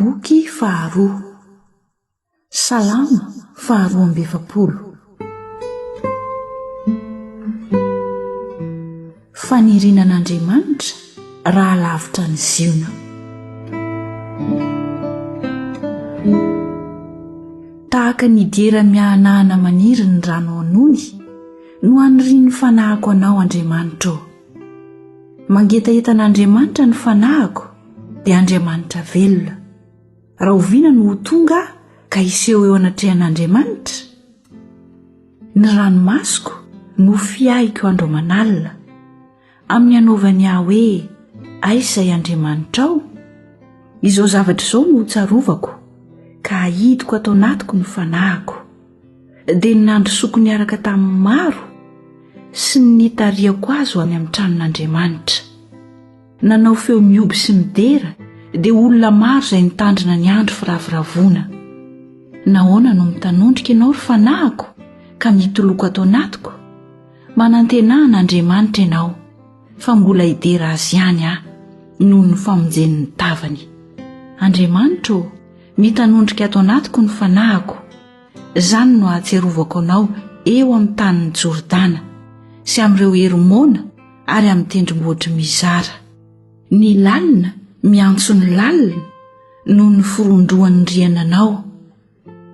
Boky faharoa. Salama faharoa amby 70. Fanirianan'Andriamanitra raha lavitra ny ziona. Tahaka ny dera mihanahana maniry ny rano anony no aniriny fanahako anao Andriamanitra. Mangetaentan'Andriamanitra ny fanahako dia Andriamanitra velona. Raha oviana no ho tonga ka iseho eo anatrehan'Andriamanitra. Ny ranomasoko no fiahiko andro manalina amin'ny anaovany aho hoe aizay Andriamanitra ao. Izao zavatra izao no tsarovako ka ahidiko atao anatiko ny fanahako. Dia ny nandro sokony araka tamin'ny maro sy ny nitariako azo any amin'ny tranon'Andriamanitra. Nanao feo mioby sy midera dia olona maro izay nitandrina ny andro firaviravona. Nahoana no mitanondrika ianao ry fanahako ka mitoloko atao anatiko? Manantenan'Andriamanitra ianao fa mbola hidera azy ihany aho noho ny famonjen'ny tavany. Andriamanitra, mitanondrika atao anatiko ny fanahako. Izany no ahatserovako anao eo amin'ny tanin'ny Jordana sy amin'ireo Hermona ary amin'ny tendrombohitra mizara. Ny lalina miantso ny lalina noho ny firondroan'ny riananao.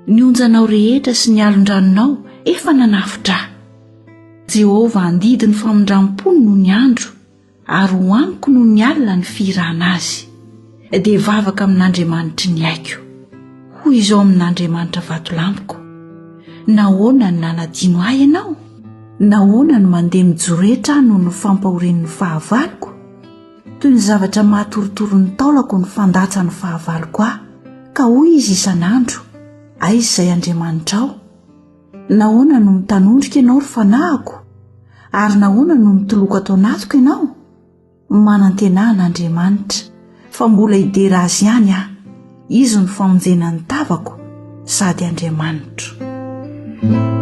Ny onjanao rehetra sy ny alon-dranonao efa nanafitra. Jehovah andidy ny famondram-pony noho ny andro ary ho amiko noho ny alina ny firana azy. Dia vavaka amin'Andriamanitra ny aiko. Hoy izao amin'Andriamanitra vatolampiko: nahoana ny nanadino ahy ianao? Nahoana no mandeha mijoretra noho ny fampahorian'ny fahavaloko? Toy ny zavatra mahatorotoro ny taolako ny fandatsa ny fahavaloko ahy, ka hoy izy isan'andro: aizay Andriamanitra ao? Nahoana no mitanondrika ianao ry fanahako? Ary nahoana no mitoloko atao anatiko ianao? Manantenan'Andriamanitra fa mbola hidera azy ihany aho. Izy ny famonjenan'ny tavako sady Andriamanitra.